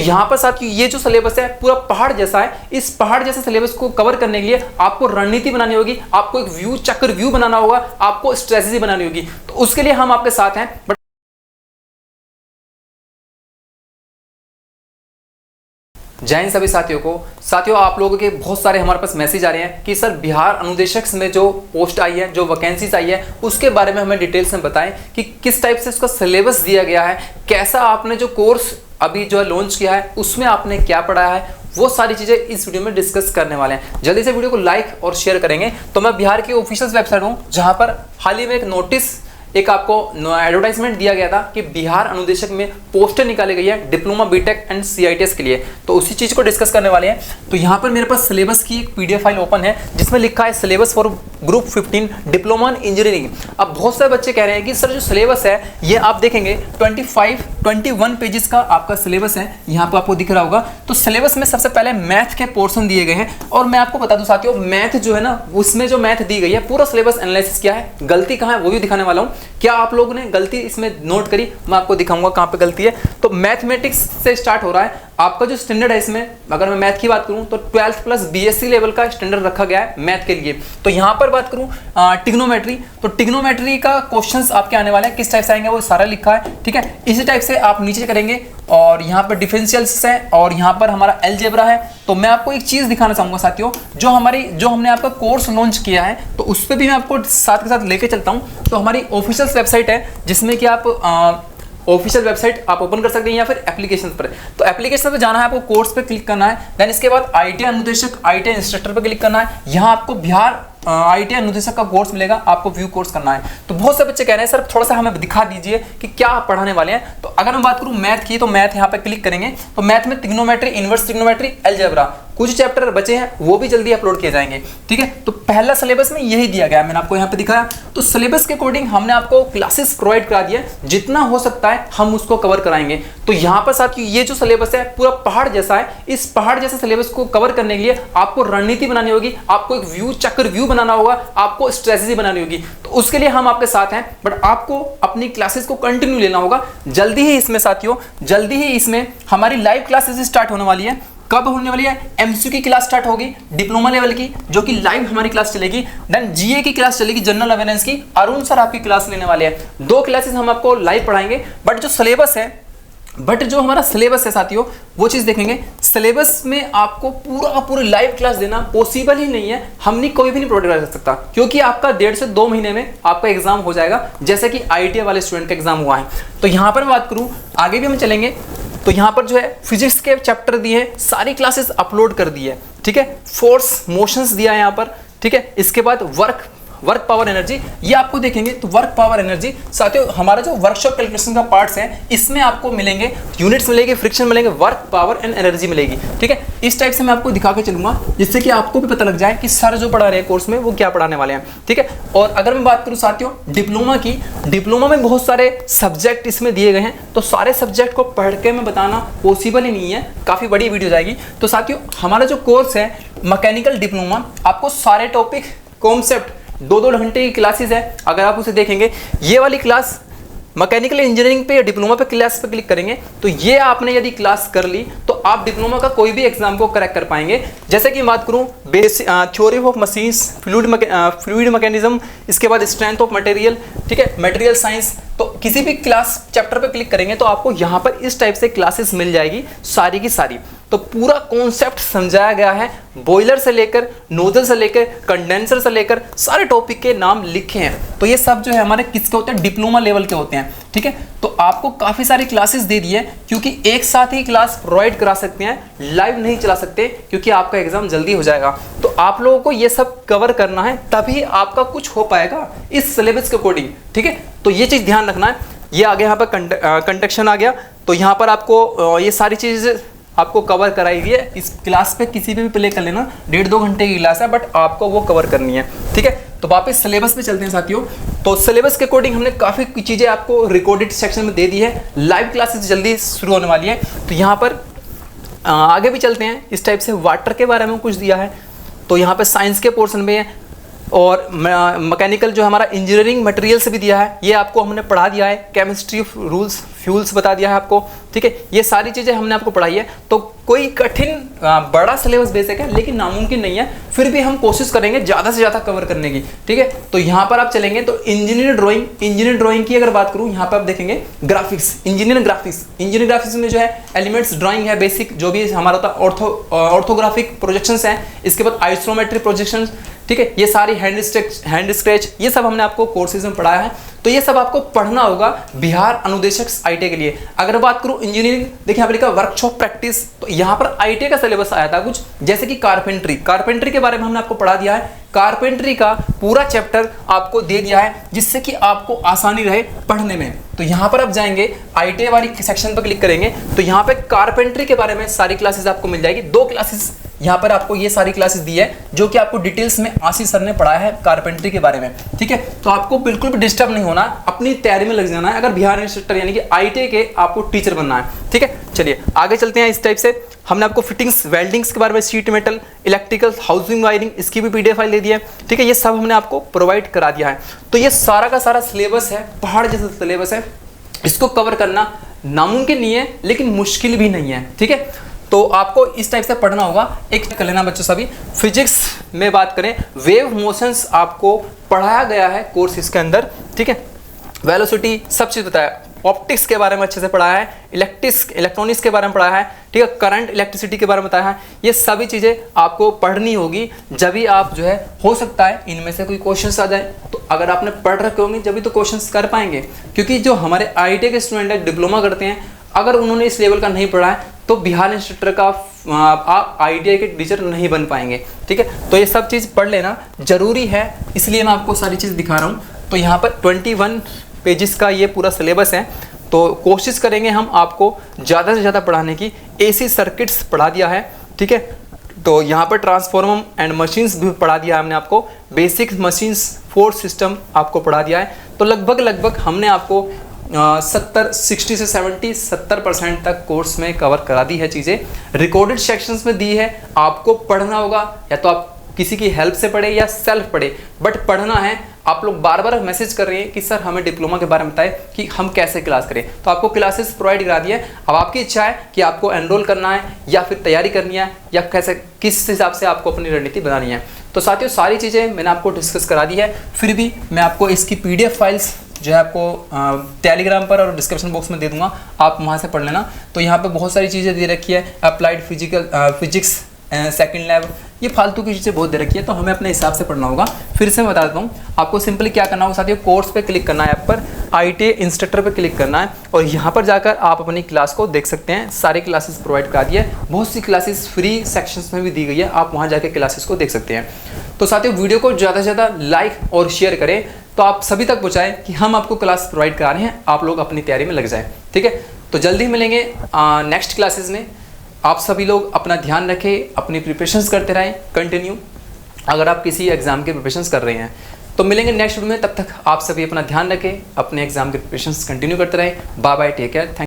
यहाँ पर साथियों ये जो सिलेबस है पूरा पहाड़ जैसा है। इस पहाड़ जैसे सिलेबस को कवर करने के लिए आपको रणनीति बनानी होगी, आपको एक व्यू चक्र व्यू बनाना होगा, आपको स्ट्रेटजी बनानी होगी। तो उसके लिए हम आपके साथ हैं। बट जय हिंद सभी साथियों आप लोगों के बहुत सारे हमारे पास मैसेज आ रहे हैं कि सर बिहार अनुदेशक में जो पोस्ट आई है, जो वैकेंसीज आई है, उसके बारे में हमें डिटेल्स में बताएं कि किस टाइप से उसका सिलेबस दिया गया है, कैसा आपने जो कोर्स अभी जो लॉन्च किया है उसमें आपने क्या पढ़ा है, वो सारी चीजें इस वीडियो में डिस्कस करने वाले हैं। जल्दी से वीडियो को लाइक और शेयर करेंगे। तो मैं बिहार की ऑफिशियल वेबसाइट हूँ जहां पर हाल ही में एक नोटिस, एक आपको एडवर्टाइजमेंट दिया गया था कि बिहार अनुदेशक में पोस्टर निकाली गई है डिप्लोमा बीटेक एंड सीआईटीएस के लिए। तो उसी चीज को डिस्कस करने वाले हैं। तो यहाँ पर मेरे पास सिलेबस की एक पीडीएफ फाइल ओपन है जिसमें लिखा है syllabus for group 15 diploma in engineering. अब बहुत सारे बच्चे कह रहे हैं कि सर जो सिलेबस है ये आप देखेंगे 21 पेजेस का आपका सिलेबस है, यहाँ पर आपको दिख रहा होगा। तो सिलेबस में सबसे पहले मैथ के पोर्शन दिए गए हैं। और मैं आपको बता दूं साथियों, मैथ जो है ना, उसमें जो मैथ दी गई है पूरा सिलेबस एनालिसिस किया है, गलती कहाँ है वो भी दिखाने वाला हूँ। क्या आप लोगों ने गलती इसमें नोट करी, मैं आपको दिखाऊंगा कहाँ पे गलती है। तो मैथमेटिक्स से स्टार्ट हो रहा है। आपका जो स्टैंडर्ड है इसमें, अगर मैं मैथ की बात करूं तो 12th प्लस बीएससी लेवल का स्टैंडर्ड रखा गया है मैथ के लिए। तो यहाँ पर बात करूं टिग्नोमेट्री, तो टिग्नोमेट्री का क्वेश्चंस आपके आने वाले हैं, किस टाइप से आएंगे वो सारा लिखा है, ठीक है। इसी टाइप से आप नीचे करेंगे और यहाँ पर डिफरेंशियल्स है और यहाँ पर हमारा अलजेब्रा है। तो मैं आपको एक चीज दिखाना चाहूंगा साथियों, जो हमने आपका कोर्स लॉन्च किया है तो उस पर भी मैं आपको साथ के साथ लेके चलता हूँ। तो हमारी ऑफिशियल वेबसाइट है जिसमें कि आप ऑफिशियल वेबसाइट आप ओपन कर सकते हैं या फिर एप्लीकेशन पर। तो एप्लीकेशन पे जाना है, आपको कोर्स पे क्लिक करना है। देन इसके बाद आईटीआई अनुदेशक, आईटीआई इंस्ट्रक्टर पे क्लिक करना है। यहाँ आपको बिहार आईटीआई अनुदेशक का कोर्स मिलेगा, आपको व्यू कोर्स करना है। तो बहुत से बच्चे कह रहे हैं सर थोड़ा सा हमें दिखा दीजिए कि क्या आप पढ़ाने वाले हैं। तो अगर मैं बात करूं मैथ की, तो मैथ यहाँ पे क्लिक करेंगे तो मैथ में ट्रिग्नोमेट्री, इनवर्स ट्रिग्नोमेट्री, अलजेब्रा, कुछ चैप्टर बचे हैं वो भी जल्दी अपलोड किए जाएंगे, ठीक है। तो पहला सिलेबस में यही दिया गया है, मैंने आपको यहाँ पे दिखाया। तो सिलेबस के अकॉर्डिंग हमने आपको क्लासेस प्रोवाइड करा दिया, जितना हो सकता है हम उसको कवर कराएंगे। तो यहाँ पर साथियों ये जो सिलेबस है पूरा पहाड़ जैसा है। इस पहाड़ जैसे सिलेबस को कवर करने के लिए आपको रणनीति बनानी होगी, आपको एक व्यू चक्र व्यू बनाना होगा, आपको स्ट्रेटजी बनानी होगी। तो उसके लिए हम आपके साथ हैं। बट आपको अपनी क्लासेस को कंटिन्यू लेना होगा। जल्दी ही इसमें साथियों, जल्दी ही इसमें हमारी लाइव क्लासेस स्टार्ट होने वाली है। कब होने वाली है? एमसीक्यू की क्लास स्टार्ट होगी डिप्लोमा लेवल की, जो कि लाइव हमारी क्लास चलेगी। देन जीए की क्लास चलेगी, जनरल अवेयरनेस की। अरुण सर आपकी क्लास लेने वाले हैं। 2 क्लासेस हम आपको लाइव पढ़ाएंगे। बट जो हमारा सिलेबस है साथियों, वो चीज देखेंगे। सिलेबस में आपको पूरी लाइव क्लास देना पॉसिबल ही नहीं है। हमने कोई भी नहीं प्रोवाइड कर सकता, क्योंकि आपका 1.5 से 2 महीने में आपका एग्जाम हो जाएगा, जैसे कि आईटीआई वाले स्टूडेंट का एग्जाम हुआ है। तो यहाँ पर बात करूँ, आगे भी हम चलेंगे। तो यहाँ पर जो है फिजिक्स के चैप्टर दिए हैं, सारी क्लासेस अपलोड कर दी है, ठीक है। फोर्स मोशंस दिया है यहाँ पर, ठीक है। इसके बाद वर्क पावर एनर्जी, ये आपको देखेंगे। तो वर्क पावर एनर्जी साथियों, हमारा जो वर्कशॉप कैलकुलेशन का पार्ट्स है, इसमें आपको मिलेंगे यूनिट्स मिलेंगे, फ्रिक्शन मिलेंगे, वर्क पावर एंड एनर्जी मिलेगी, ठीक है। इस टाइप से मैं आपको दिखा के चलूंगा, जिससे कि आपको भी पता लग जाए कि सर जो पढ़ा रहे हैं कोर्स में वो क्या पढ़ाने वाले हैं, ठीक है। और अगर मैं बात करूँ साथियों डिप्लोमा की, डिप्लोमा में बहुत सारे सब्जेक्ट इसमें दिए गए हैं। तो सारे सब्जेक्ट को पढ़ के मैं बताना पॉसिबल ही नहीं है, काफी बड़ी वीडियो जाएगी। तो साथियों हमारा जो कोर्स है मैकेनिकल डिप्लोमा, आपको सारे टॉपिक कॉन्सेप्ट 2-2 घंटे की क्लासेस है। अगर आप उसे देखेंगे, ये वाली क्लास मैकेनिकल इंजीनियरिंग पे या डिप्लोमा पे क्लास पे क्लिक करेंगे तो ये आपने यदि क्लास कर ली तो आप डिप्लोमा का कोई भी एग्जाम को क्रैक कर पाएंगे। जैसे कि बात करूं basic theory of machines, fluid mechanism, इसके बाद स्ट्रेंथ ऑफ मटेरियल, ठीक है, मटेरियल साइंस। तो किसी भी क्लास चैप्टर पे क्लिक करेंगे तो आपको यहाँ पर इस टाइप से क्लासेस मिल जाएगी सारी की सारी। तो पूरा कॉन्सेप्ट समझाया गया है, बॉयलर से लेकर नोजल से लेकर कंडेंसर से लेकर सारे टॉपिक के नाम लिखे हैं। तो ये सब जो है हमारे किसके होते हैं? डिप्लोमा लेवल के होते हैं, ठीक है। तो आपको काफी सारी क्लासेस दे दी है, क्योंकि एक साथ ही क्लास प्रोवाइड करा सकते हैं, लाइव नहीं चला सकते, क्योंकि आपका एग्जाम जल्दी हो जाएगा। तो आप लोगों को ये सब कवर करना है, तभी आपका कुछ हो पाएगा इस सिलेबस के अकॉर्डिंग, ठीक है। तो ये चीज ध्यान रखना है। ये आगे यहाँ पर कंडक्शन आ गया। तो यहाँ पर आपको ये सारी चीज आपको कवर कराई हुई है। इस क्लास पे किसी पे भी प्ले कर लेना, 1.5-2 घंटे की क्लास है, बट आपको वो कवर करनी है, ठीक है। तो वापस सिलेबस पे चलते हैं साथियों। तो सिलेबस के अकॉर्डिंग हमने काफी चीजें आपको रिकॉर्डेड सेक्शन में दे दी है। लाइव क्लासेस जल्दी शुरू होने वाली है। तो यहाँ पर आगे भी चलते हैं। इस टाइप से वाटर के बारे में कुछ दिया है। तो यहाँ पे साइंस के पोर्शन में और मैकेनिकल जो हमारा इंजीनियरिंग मटेरियल्स भी दिया है, ये आपको हमने पढ़ा दिया है। केमिस्ट्री रूल्स फ्यूल्स बता दिया है आपको, ठीक है। ये सारी चीज़ें हमने आपको पढ़ाई है। तो कोई कठिन बड़ा सिलेबस बेसिक है लेकिन नामुमकिन नहीं है, फिर भी हम कोशिश करेंगे ज़्यादा से ज़्यादा कवर करने की, ठीक है। तो यहाँ पर आप चलेंगे तो इंजीनियर ड्राइंग की अगर बात करूँ, यहाँ पर आप देखेंगे ग्राफिक्स, इंजीनियर ग्राफिक्स में जो है एलिमेंट्स ड्राइंग है बेसिक, जो भी हमारा होता है ऑर्थोग्राफिक प्रोजेक्शंस हैं, इसके बाद आइसोमेट्रिक प्रोजेक्शंस, ठीक है। ये सारी हैंड स्केच ये सब हमने आपको कोर्सेज में पढ़ाया है। तो ये सब आपको पढ़ना होगा बिहार अनुदेशक आईटीआई के लिए। अगर बात करूं इंजीनियरिंग, देखिए यहाँ पर लिखा वर्कशॉप प्रैक्टिस, तो यहाँ पर आईटीआई का सिलेबस आया था कुछ, जैसे कि कारपेंट्री के बारे में हमने आपको पढ़ा दिया है। कारपेंट्री का पूरा चैप्टर आपको दे दिया है जिससे कि आपको आसानी रहे पढ़ने में। तो यहाँ पर आप जाएंगे आईटीआई वाली सेक्शन पर क्लिक करेंगे तो यहाँ पे कारपेंट्री के बारे में सारी क्लासेस आपको मिल जाएगी। 2 क्लासेस यहाँ पर आपको ये सारी क्लासेस दी है जो कि आपको डिटेल्स में आशीष सर ने पढ़ाया है कारपेंट्री के बारे में, ठीक है। तो आपको बिल्कुल भी डिस्टर्ब नहीं होना, अपनी तैयारी में लग जाना है अगर बिहार इंस्ट्रक्टर यानी कि आईटीआई के आपको टीचर बनना है, ठीक है। चलिए आगे चलते हैं। इस टाइप से हमने आपको फिटिंग्स वेल्डिंग्स के बारे में, sheet metal, electrical, housing wiring, इसकी भी पीडीएफ फाइल दे दी है, ठीक है। ये सब हमने आपको प्रोवाइड करा दिया है। तो ये सारा का सारा सिलेबस है, पहाड़ जैसा सिलेबस है, इसको कवर करना नामुमकिन नहीं है लेकिन मुश्किल भी नहीं है, ठीक है। तो आपको इस टाइप से पढ़ना होगा। एक कर लेना बच्चों सभी। फिजिक्स में बात करें, वेव मोशंस आपको पढ़ाया गया है कोर्स इसके अंदर, ठीक है। वेलोसिटी सब चीज़ बताया, ऑप्टिक्स के बारे में अच्छे से पढ़ाया है, इलेक्ट्रॉनिक्स के बारे में पढ़ाया है, ठीक है। करंट इलेक्ट्रिसिटी के बारे में बताया है। ये सभी चीज़ें आपको पढ़नी होगी, जब भी आप जो है हो सकता है इनमें से कोई क्वेश्चंस आ जाए। तो अगर आपने पढ़ रखे होंगे जब भी तो क्वेश्चंस कर पाएंगे, क्योंकि जो हमारे आईटीआई के स्टूडेंट है, डिप्लोमा करते हैं, अगर उन्होंने इस लेवल का नहीं पढ़ा है तो बिहार इंस्ट्रक्टर का आप आईटीआई के टीचर नहीं बन पाएंगे, ठीक है। तो ये सब चीज़ पढ़ लेना जरूरी है, इसलिए मैं आपको सारी चीज़ दिखा रहा हूँ। तो यहाँ पर 21 पेजेस का ये पूरा सिलेबस है। तो कोशिश करेंगे हम आपको ज़्यादा से ज़्यादा पढ़ाने की। एसी सर्किट्स पढ़ा दिया है, ठीक है। तो यहाँ पर ट्रांसफॉर्मर एंड मशीन्स भी पढ़ा दिया है हमने आपको, बेसिक मशीन्स, फोर्स सिस्टम आपको पढ़ा दिया है। तो लगभग हमने आपको 60 से 70% तक कोर्स में कवर करा दी है चीज़ें। रिकॉर्डेड सेक्शंस में दी है, आपको पढ़ना होगा, या तो आप किसी की हेल्प से पढ़े या सेल्फ पढ़े, बट पढ़ना है। आप लोग बार बार मैसेज कर रहे हैं कि सर हमें डिप्लोमा के बारे में बताएं कि हम कैसे क्लास करें, तो आपको क्लासेस प्रोवाइड करा दी है। अब आपकी इच्छा है कि आपको एनरोल करना है या फिर तैयारी करनी है या कैसे, किस हिसाब से आपको अपनी रणनीति बनानी है। तो साथियों सारी चीज़ें मैंने आपको डिस्कस करा दी है। फिर भी मैं आपको इसकी पीडीएफ फाइल्स जो है आपको टेलीग्राम पर और डिस्क्रिप्शन बॉक्स में दे दूंगा, आप वहाँ से पढ़ लेना। तो यहाँ पे बहुत सारी चीज़ें दे रखी है, अप्लाइड फिजिक्स सेकंड लैब, ये फालतू की चीज़ें बहुत दे रखी है, तो हमें अपने हिसाब से पढ़ना होगा। फिर से मैं बता देता हूँ आपको, सिंपली क्या करना होगा साथियों, कोर्स पे क्लिक करना है, ऐप पर आईटीआई इंस्ट्रक्टर पे क्लिक करना है और यहाँ पर जाकर आप अपनी क्लास को देख सकते हैं। सारी क्लासेस प्रोवाइड करा दी है, बहुत सी क्लासेस फ्री सेक्शंस में भी दी गई है, आप वहाँ जाकर क्लासेस को देख सकते हैं। तो साथियों वीडियो को ज़्यादा से ज़्यादा लाइक और शेयर करें, तो आप सभी तक पहुँचाएं कि हम आपको क्लास प्रोवाइड करा रहे हैं, आप लोग अपनी तैयारी में लग जाएं, ठीक है। तो जल्दी मिलेंगे नेक्स्ट क्लासेस में। आप सभी लोग अपना ध्यान रखें, अपनी प्रिपरेशंस करते रहें कंटिन्यू, अगर आप किसी एग्जाम के प्रिपरेशंस कर रहे हैं। तो मिलेंगे नेक्स्ट वीडियो में, तब तक आप सभी अपना ध्यान रखें, अपने एग्जाम के प्रिपरेशंस कंटिन्यू करते रहें। Bye bye, take care, thank